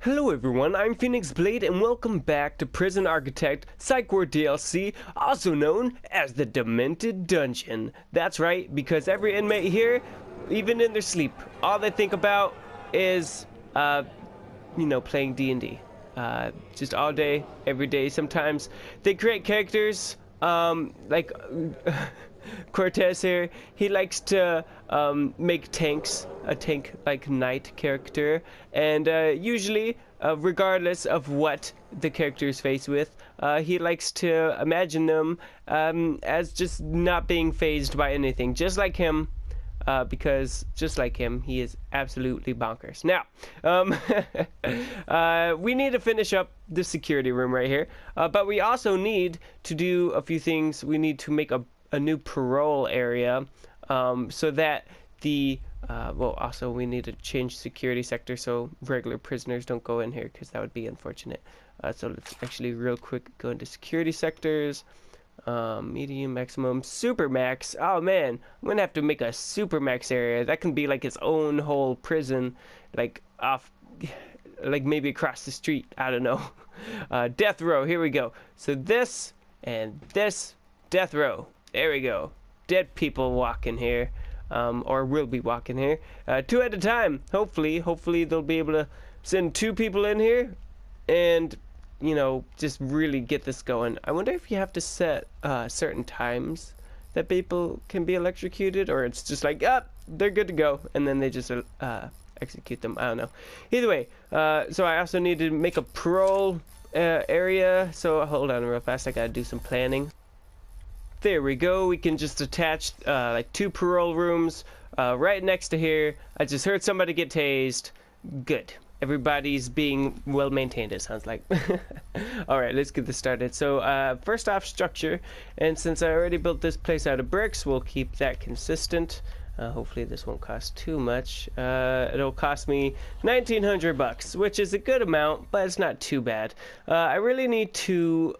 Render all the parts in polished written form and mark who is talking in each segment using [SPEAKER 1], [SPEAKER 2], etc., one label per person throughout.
[SPEAKER 1] Hello everyone, I'm Phoenix Blade and welcome back to Prison Architect PSYCH Ward DLC, also known as the Demented Dungeon. That's right, because every inmate here, even in their sleep, all they think about is, playing D&D. Just all day, every day. Sometimes they create characters, like Cortez here. He likes to make tanks, a tank like knight character, and usually, regardless of what the character is faced with, he likes to imagine them as just not being phased by anything, just like him. Because just like him, he is absolutely bonkers. Now, we need to finish up the security room right here, but we also need to do a few things. We need to make a new parole area so that the also we need to change security sector so regular prisoners don't go in here, because that would be unfortunate. So let's actually real quick go into security sectors. Medium, maximum, super max. Oh man, I'm gonna have to make a super max area that can be like its own whole prison, like off, like maybe across the street. I don't know. Death row. Here we go. So this and this, death row. There we go. Dead people walking here, or will be walking here, 2 at a time. Hopefully they'll be able to send 2 people in here, and just really get this going. I wonder if you have to set certain times that people can be electrocuted, or it's just like, they're good to go, and then they just execute them. I don't know. Either way, so I also need to make a parole area. So hold on real fast. I gotta do some planning. There we go. We can just attach like 2 parole rooms right next to here. I just heard somebody get tased. Good. Everybody's being well maintained, it sounds like. Alright, let's get this started. So first off, structure. And since I already built this place out of bricks, we'll keep that consistent. Hopefully this won't cost too much. It'll cost me 1,900 bucks, which is a good amount, but it's not too bad. I really need to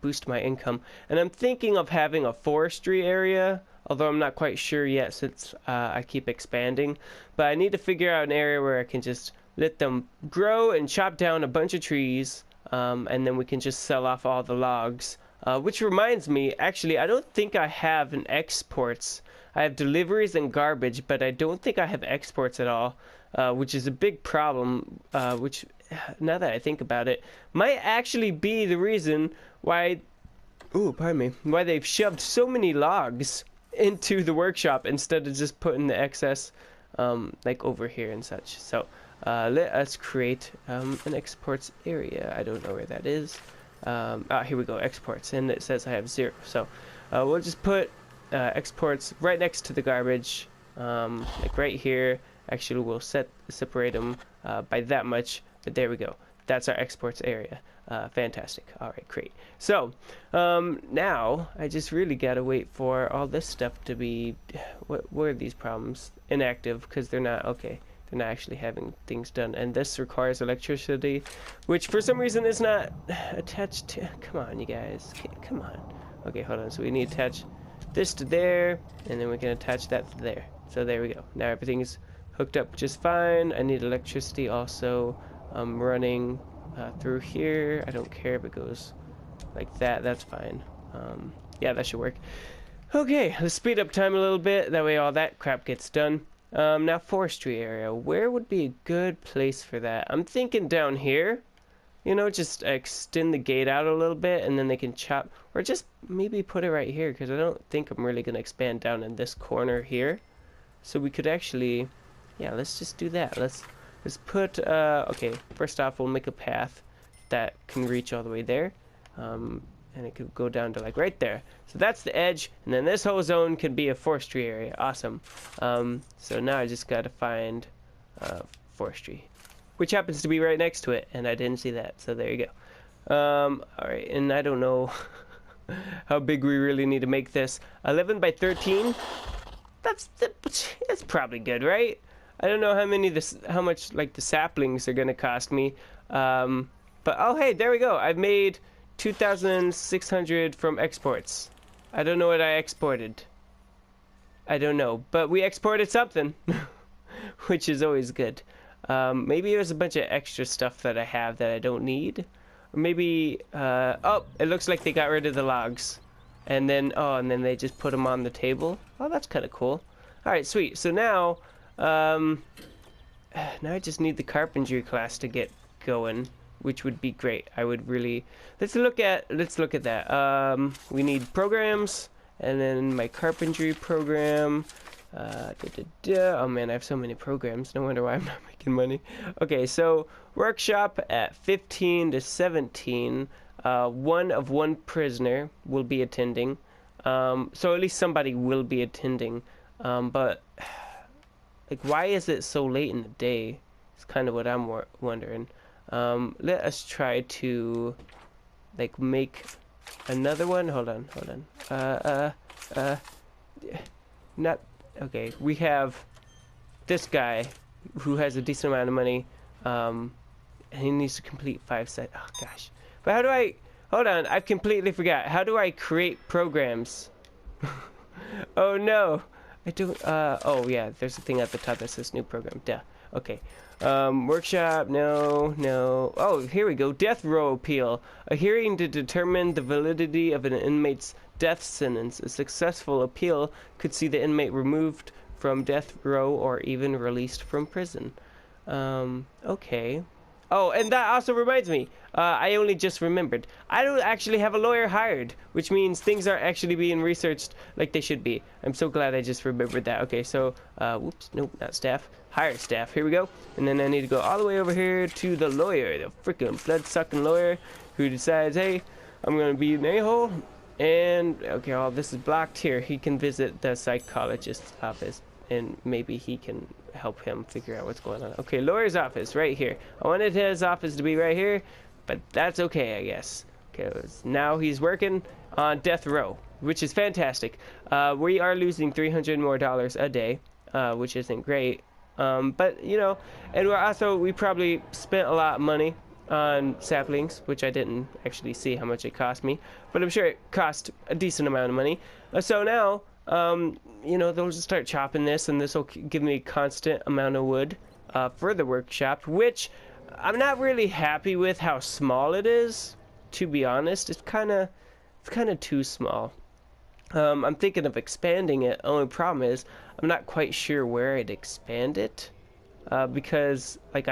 [SPEAKER 1] boost my income, and I'm thinking of having a forestry area, although I'm not quite sure yet since I keep expanding. But I need to figure out an area where I can just let them grow and chop down a bunch of trees, and then we can just sell off all the logs. Which reminds me, actually, I don't think I have an exports. I have deliveries and garbage, but I don't think I have exports at all, which is a big problem, which, now that I think about it, might actually be the reason why, why they've shoved so many logs into the workshop instead of just putting the excess like over here and such. So let us create an exports area. I don't know where that is. Here we go, exports, and it says I have 0. So we'll just put exports right next to the garbage, like right here. Actually, we'll separate them by that much, but there we go. That's our exports area. Fantastic. All right, great. So now I just really gotta wait for all this stuff to be, what are these problems? Inactive, because they're not actually having things done. And this requires electricity, which for some reason is not attached to. Come on, you guys, come on. Okay, hold on. So we need to attach this to there, and then we can attach that to there. So there we go. Now everything's hooked up just fine. I need electricity also running through here. I don't care if it goes like that. That's fine. Yeah, that should work. Okay, let's speed up time a little bit. That way all that crap gets done. Now forestry area. Where would be a good place for that? I'm thinking down here. Just extend the gate out a little bit, and then they can chop, or just maybe put it right here, because I don't think I'm really going to expand down in this corner here. So we could actually, yeah, let's just do that. Let's put, okay, first off, we'll make a path that can reach all the way there. And it could go down to like right there. So that's the edge, and then this whole zone can be a forestry area. Awesome. So now I just got to find forestry, which happens to be right next to it, and I didn't see that, so there you go. Alright, and I don't know how big we really need to make this. 11 by 13? That's probably good, right? I don't know how much like the saplings are gonna cost me, but oh hey, there we go. I've made 2,600 from exports. I don't know what I exported. I don't know, but we exported something, which is always good. Maybe there's a bunch of extra stuff that I have that I don't need. Or maybe, oh, it looks like they got rid of the logs. And then, oh, and then they just put them on the table. Oh, that's kind of cool. All right, sweet. So now, now I just need the carpentry class to get going, which would be great. I would really, let's look at that. We need programs, and then my carpentry program. Oh man, I have so many programs. No wonder why I'm not making money. Okay, so workshop at 15 to 17. One prisoner will be attending. So at least somebody will be attending. But like, why is it so late in the day? It's kind of what I'm wondering. Let us try to like make another one. Hold on. Not okay. We have this guy who has a decent amount of money. And he needs to complete 5 sets. Oh gosh. But how do I... Hold on, I completely forgot. How do I create programs? Oh no. I don't... oh yeah, there's a thing at the top that says new program. Duh. Okay. Workshop, no. Oh, here we go. Death row appeal. A hearing to determine the validity of an inmate's death sentence. A successful appeal could see the inmate removed from death row or even released from prison. Okay. Oh, and that also reminds me, I only just remembered. I don't actually have a lawyer hired, which means things aren't actually being researched like they should be. I'm so glad I just remembered that. Okay, so, whoops, nope, not staff. Hire staff, here we go. And then I need to go all the way over here to the lawyer, the freaking blood-sucking lawyer, who decides, hey, I'm going to be an a-hole. And, okay, all this is blocked here. He can visit the psychologist's office, and maybe he can help him figure out what's going on. Okay, lawyer's office right here. I wanted his office to be right here, but that's okay, I guess. Okay, now he's working on death row, which is fantastic. We are losing $300 more a day, which isn't great. But you know, and we probably spent a lot of money on saplings, which I didn't actually see how much it cost me, but I'm sure it cost a decent amount of money. So now, you know, they'll just start chopping this, and this will give me a constant amount of wood for the workshop, which I'm not really happy with how small it is, to be honest. It's kind of too small. I'm thinking of expanding it. Only problem is I'm not quite sure where I'd expand it, because like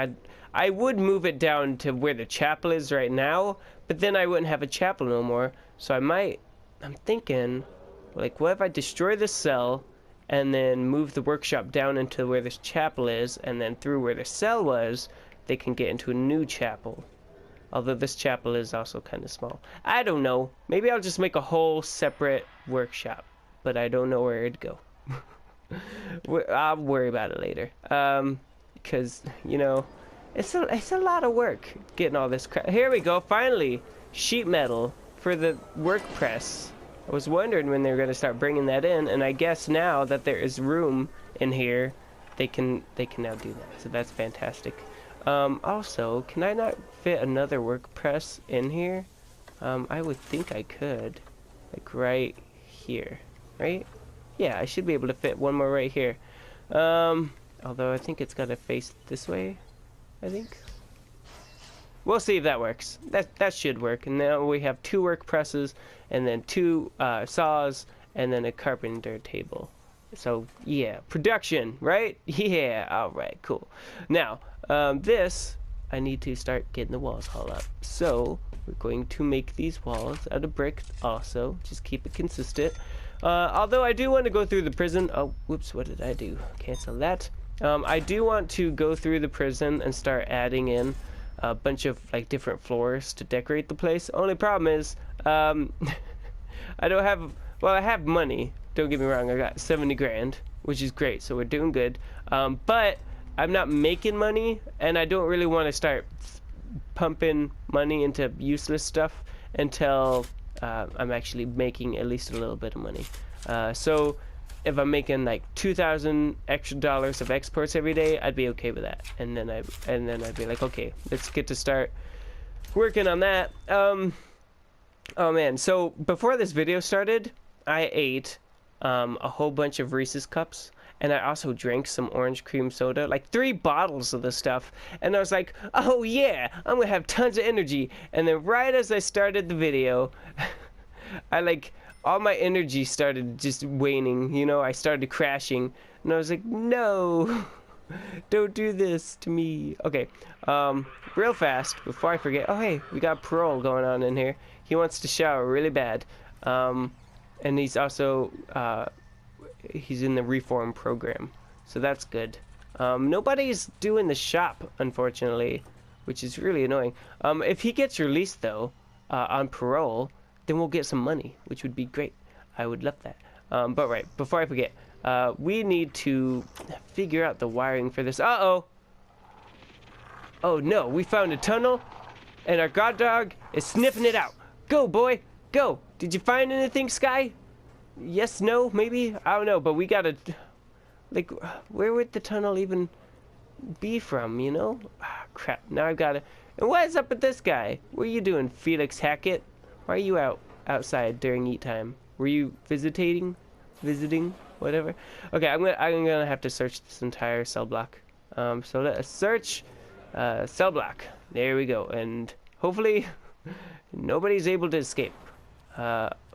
[SPEAKER 1] I would move it down to where the chapel is right now, but then I wouldn't have a chapel no more. So I'm thinking, like, what if I destroy this cell and then move the workshop down into where this chapel is, and then through where the cell was, they can get into a new chapel. Although this chapel is also kind of small. I don't know. Maybe I'll just make a whole separate workshop, but I don't know where it'd go. I'll worry about it later. Because, you know, it's a lot of work getting all this crap. Here we go, finally! Sheet metal for the work press. I was wondering when they were going to start bringing that in, and I guess now that there is room in here, they can now do that. So that's fantastic. Also, can I not fit another work press in here? I would think I could. Like right here, right? Yeah, I should be able to fit one more right here. Although I think it's got to face this way, I think. We'll see if that works. That should work. And now we have 2 work presses, and then 2 saws, and then a carpenter table. So yeah, production, right? Yeah, all right, cool. Now, this, I need to start getting the walls all up. So we're going to make these walls out of brick also. Just keep it consistent. Although I do want to go through the prison. Oh, whoops, what did I do? Cancel that. I do want to go through the prison and start adding in a bunch of like different floors to decorate the place. Only problem is, I don't have, well, I have money. Don't get me wrong, I got 70 grand, which is great, so we're doing good. But I'm not making money, and I don't really want to start pumping money into useless stuff until I'm actually making at least a little bit of money. So if I'm making like $2,000 extra of exports every day, I'd be okay with that. And then I'd be like, okay, let's get to start working on that. Oh man, so before this video started, I ate a whole bunch of Reese's cups, and I also drank some orange cream soda, like 3 bottles of the stuff, and I was like, oh yeah, I'm gonna have tons of energy. And then right as I started the video, I like, all my energy started just waning, you know, I started crashing, and I was like, no, don't do this to me. Okay, real fast, before I forget, oh hey, we got parole going on in here. He wants to shower really bad, and he's also, he's in the reform program, so that's good. Nobody's doing the shop, unfortunately, which is really annoying. If he gets released, though, on parole, then we'll get some money, which would be great. I would love that. But right, before I forget, we need to figure out the wiring for this. Uh-oh! Oh no, we found a tunnel, and our god dog is sniffing it out. Go, boy, go! Did you find anything, Sky? Yes, no, maybe? I don't know, but we gotta... Like, where would the tunnel even be from, you know? Ah, crap, now I've gotta... And what is up with this guy? What are you doing, Felix Hackett? Why are you outside during eat time? Were you visiting? Whatever. Okay, I'm gonna have to search this entire cell block. So let's search cell block. There we go. And hopefully nobody's able to escape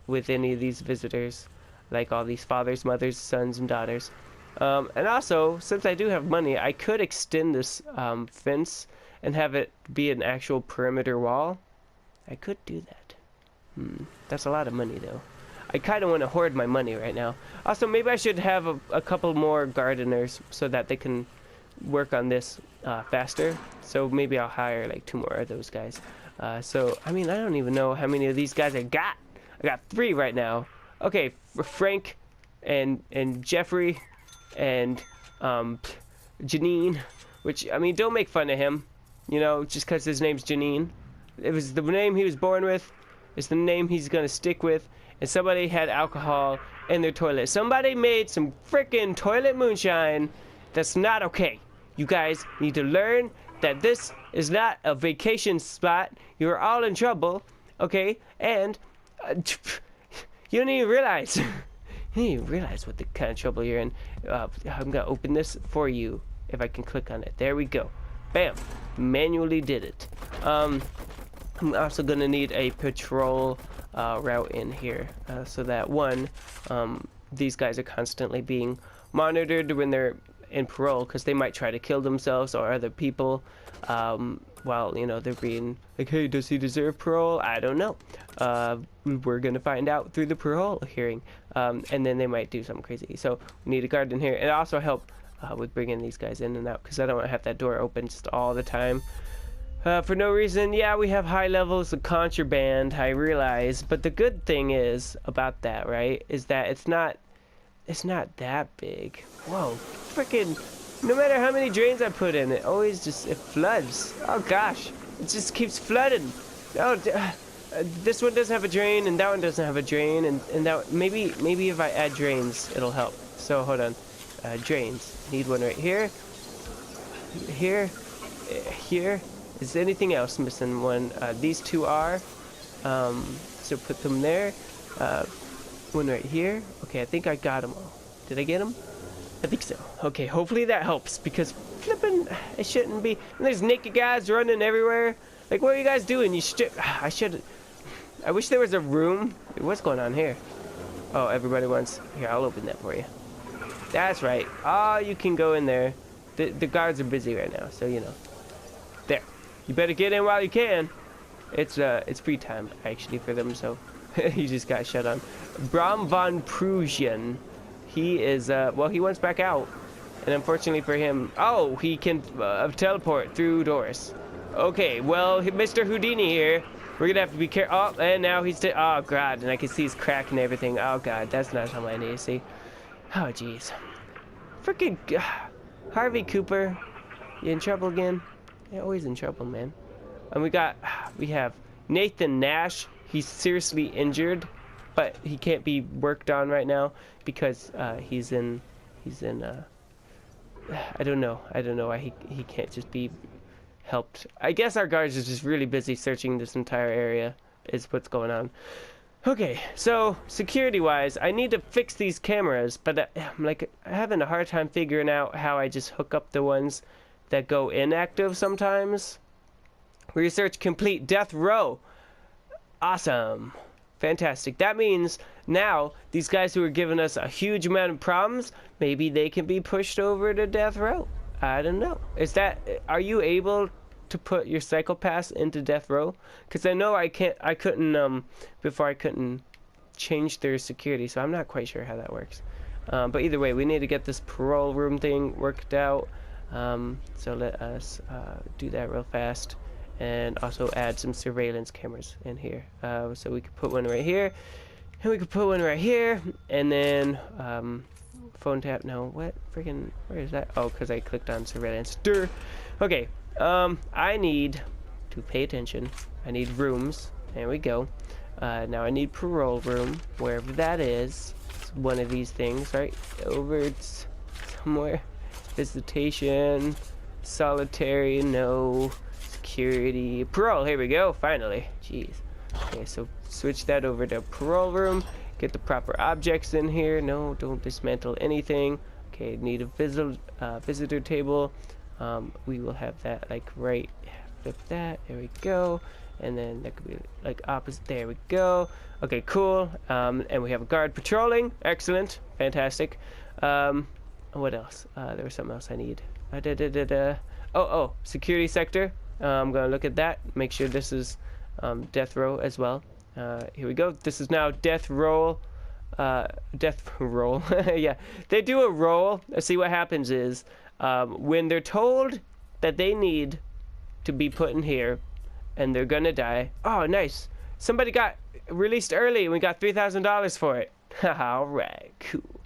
[SPEAKER 1] with any of these visitors, like all these fathers, mothers, sons, and daughters. And also, since I do have money, I could extend this fence and have it be an actual perimeter wall. I could do that. That's a lot of money, though. I kind of want to hoard my money right now. Also, maybe I should have a couple more gardeners so that they can work on this faster. So maybe I'll hire like 2 more of those guys. So, I mean, I don't even know how many of these guys I got. I got 3 right now. Okay, Frank and Jeffrey and Janine, which, I mean, don't make fun of him, you know, just because his name's Janine. It was the name he was born with. It's the name he's gonna stick with. And somebody had alcohol in their toilet. Somebody made some frickin' toilet moonshine. That's not okay. You guys need to learn that this is not a vacation spot. You're all in trouble, okay? And you don't even realize. You don't even realize what the kind of trouble you're in. I'm gonna open this for you if I can click on it. There we go. Bam. Manually did it. I'm also gonna need a patrol route in here, so that one, these guys are constantly being monitored when they're in parole, because they might try to kill themselves or other people, while, you know, they're being like, hey, does he deserve parole? I don't know. We're gonna find out through the parole hearing, and then they might do something crazy. So we need a guard in here. It also help with bringing these guys in and out, because I don't want to have that door open just all the time. For no reason. Yeah, we have high levels of contraband, I realize, but the good thing is about that, right, is that it's not that big. Whoa, freaking, no matter how many drains I put in, it always just, it floods. Oh gosh, it just keeps flooding. Oh, this one doesn't have a drain, and that one doesn't have a drain, and that, maybe if I add drains, it'll help. So hold on, drains, need one right here, here. Is anything else missing one? These 2 are. So put them there. One right here. Okay, I think I got them all. Did I get them? I think so. Okay, hopefully that helps, because flipping, it shouldn't be. And there's naked guys running everywhere. Like, what are you guys doing? You should. I wish there was a room. What's going on here? Oh, everybody wants. Here, I'll open that for you. That's right. Oh, you can go in there. The guards are busy right now, so you know. There. You better get in while you can. It's free time actually for them, so he just got shut on. Bram von Prusian. He is well, he wants back out, and unfortunately for him, oh, he can teleport through doors. Okay, well, Mr. Houdini here. We're gonna have to be careful. Oh, and now he's oh god, and I can see his crack and everything. Oh god, that's not something I need to see. Oh jeez, freaking Harvey Cooper, you in trouble again? You're always in trouble, man. And we have Nathan Nash. He's seriously injured, but he can't be worked on right now because he's in I don't know why he can't just be helped. I guess our guards are just really busy searching this entire area is what's going on. Okay, so security-wise, I need to fix these cameras, but I'm like having a hard time figuring out how I just hook up the ones that go inactive sometimes. Research complete. Death row. Awesome. Fantastic. That means now these guys who are giving us a huge amount of problems, maybe they can be pushed over to death row. I don't know. Are you able to put your psychopaths into death row? Because I know I couldn't before I couldn't change their security, so I'm not quite sure how that works. But either way, we need to get this parole room thing worked out. So let us do that real fast. And also add some surveillance cameras in here. So we could put one right here, and we could put one right here, and then phone tap. No, what freaking? Where is that? Oh, because I clicked on surveillance. Durr. Okay. I need to pay attention. I need rooms. There we go. Now I need parole room, wherever that is. It's one of these things, right? Over somewhere. Visitation, solitary, no. Security, parole, here we go, finally. Jeez. Okay, so switch that over to parole room. Get the proper objects in here. No, don't dismantle anything. Okay, need a visitor table. We will have that like right, flip that, there we go. And then that could be like opposite, there we go. Okay, cool. And we have a guard patrolling. Excellent, fantastic. What else? There was something else I need. Oh, security sector. I'm gonna look at that, make sure this is death row as well. Here we go. This is now death roll. Death roll. Yeah, they do a roll. See what happens is when they're told that they need to be put in here and they're gonna die. Oh, nice. Somebody got released early and we got $3,000 for it. All right, cool.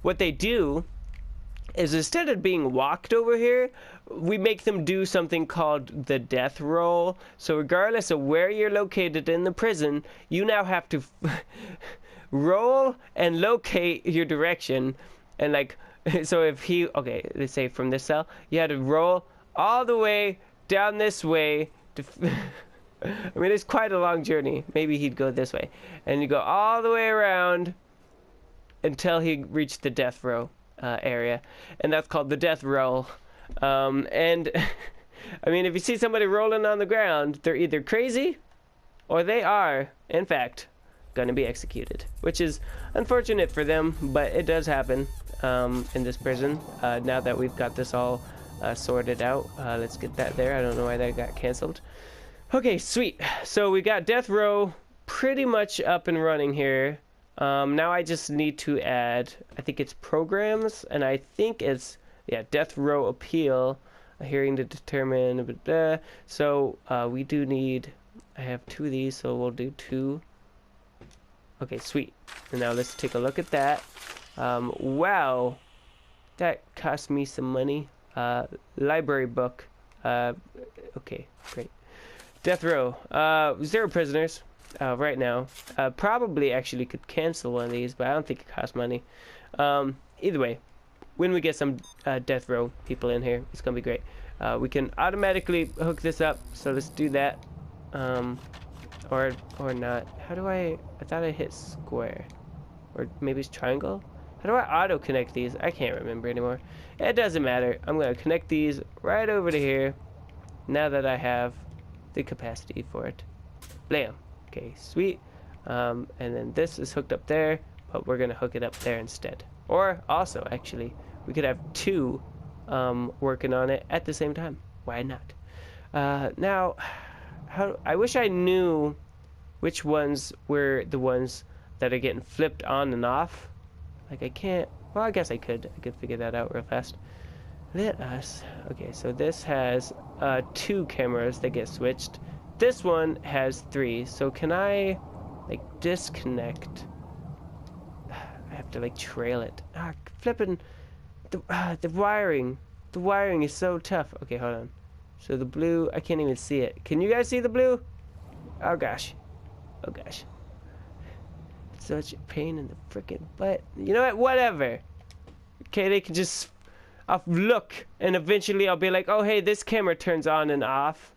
[SPEAKER 1] What they do is instead of being walked over here, we make them do something called the death roll. So regardless of where you're located in the prison, you now have to roll and locate your direction. And like, so if okay, let's say from this cell, you had to roll all the way down this way to I mean, it's quite a long journey. Maybe he'd go this way. And you go all the way around until he reached the death row area. And that's called the death roll. And I mean, if you see somebody rolling on the ground, they're either crazy or they are, in fact, going to be executed. Which is unfortunate for them, but it does happen in this prison. Now that we've got this all sorted out, let's get that there. I don't know why that got canceled. Okay, sweet. So we got death row pretty much up and running here. Now I just need to add, I think it's programs, and I think it's, yeah, death row appeal, a hearing to determine, blah, blah, blah. So we do need, I have 2 of these, so we'll do 2. Okay, sweet. And now let's take a look at that. Wow, that cost me some money. Library book. Okay, great. Death row. 0 prisoners. Right now. Probably actually could cancel one of these, but I don't think it costs money. Either way, when we get some death row people in here, it's gonna be great. We can automatically hook this up, so let's do that. Or not. How do I thought I hit square. Or maybe it's triangle? How do I auto connect these? I can't remember anymore. It doesn't matter. I'm gonna connect these right over to here now that I have the capacity for it. Blam. Okay, sweet. And then this is hooked up there, but we're gonna hook it up there instead. Or also, actually, we could have 2 working on it at the same time. Why not? Now, I wish I knew which ones were the ones that are getting flipped on and off. Like I can't. Well, I guess I could figure that out real fast. Let us. Okay, so this has 2 cameras that get switched. This one has 3, so can I, like, disconnect? I have to, like, trail it. Flipping, the wiring. The wiring is so tough. Okay, hold on. So the blue, I can't even see it. Can you guys see the blue? Oh, gosh. Oh, gosh. It's such a pain in the freaking butt. You know what? Whatever. Okay, they can just, I'll look, and eventually I'll be like, oh, hey, this camera turns on and off.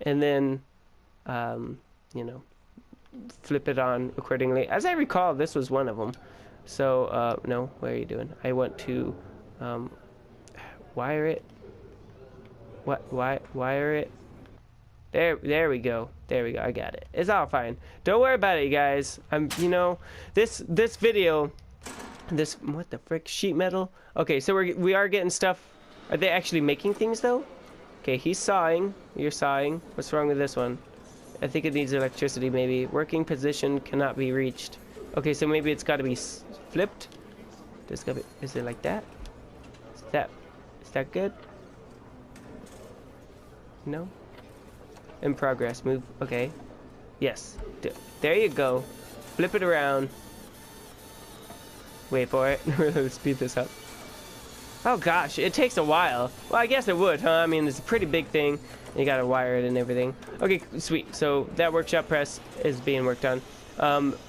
[SPEAKER 1] And then, you know, flip it on accordingly. As I recall, this was one of them. So, no, what are you doing? I want to wire it. Wire it. There we go. There we go. I got it. It's all fine. Don't worry about it, you guys. You know, this video, what the frick, sheet metal. Okay, so we are getting stuff. Are they actually making things though? Okay, he's sawing. You're sawing. What's wrong with this one? I think it needs electricity. Maybe working position cannot be reached. Okay, so maybe it's got to be flipped. Is it like that? Is that good? No. In progress. Move. Okay. Yes. There you go. Flip it around. Wait for it. Let's speed this up. Oh gosh, it takes a while. Well, I guess it would, huh? I mean, it's a pretty big thing. You gotta wire it and everything. Okay, sweet. So that workshop press is being worked on.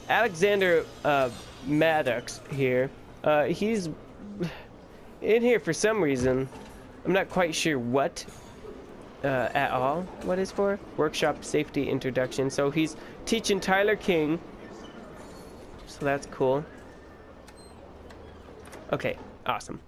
[SPEAKER 1] Alexander Maddox here. He's in here for some reason. I'm not quite sure what. At all. What is for? Workshop safety introduction. So he's teaching Tyler King. So that's cool. Okay, awesome.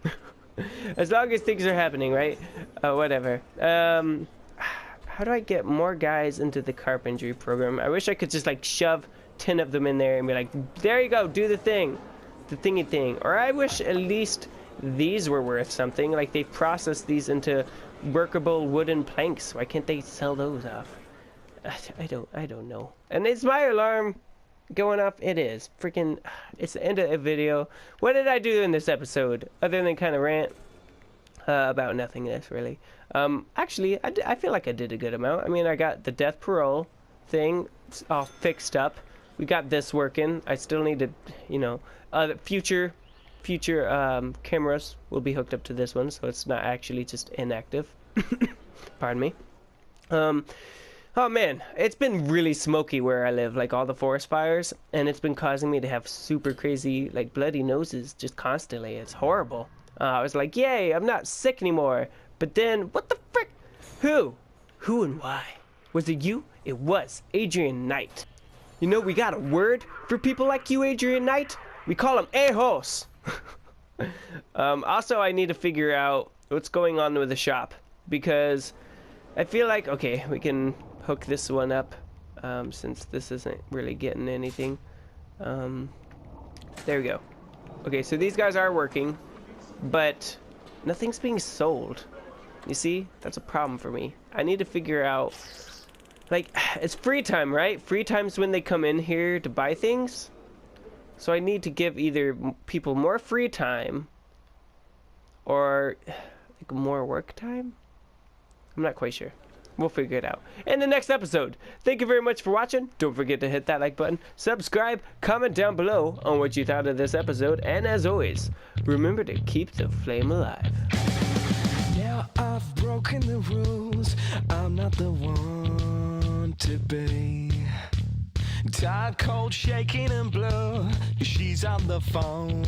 [SPEAKER 1] As long as things are happening, right? Whatever. How do I get more guys into the carpentry program? I wish I could just like shove 10 of them in there and be like, there you go, do the thing. The thingy thing. Or I wish at least these were worth something. Like they processed these into workable wooden planks. Why can't they sell those off? I don't know. And is my alarm going off? It is. Freaking, it's the end of the video. What did I do in this episode other than kind of rant about nothingness, really? Actually, I feel like I did a good amount. I mean, I got the death parole thing all fixed up. We got this working. I still need to, you know, future cameras will be hooked up to this one, so it's not actually just inactive. Pardon me. Oh man, it's been really smoky where I live, like all the forest fires, and it's been causing me to have super crazy, like bloody noses just constantly. It's horrible. I was like, yay, I'm not sick anymore. But then, what the frick? Who and why? Was it you? It was Adrian Knight. You know, we got a word for people like you, Adrian Knight. We call them a-holes. Also, I need to figure out what's going on with the shop, because I feel like, okay, we can hook this one up, since this isn't really getting anything. There we go. Okay, so these guys are working, but nothing's being sold. You see, that's a problem for me. I need to figure out, like, it's free time, right? Free time's when they come in here to buy things. So I need to give either people more free time or like more work time. I'm not quite sure. We'll figure it out in the next episode. Thank you very much for watching. Don't forget to hit that like button, subscribe, comment down below on what you thought of this episode, and as always, remember to keep the flame alive.
[SPEAKER 2] Now I've broken the rules. I'm not the one to be. Tired, cold, shaking and blue. She's on the phone.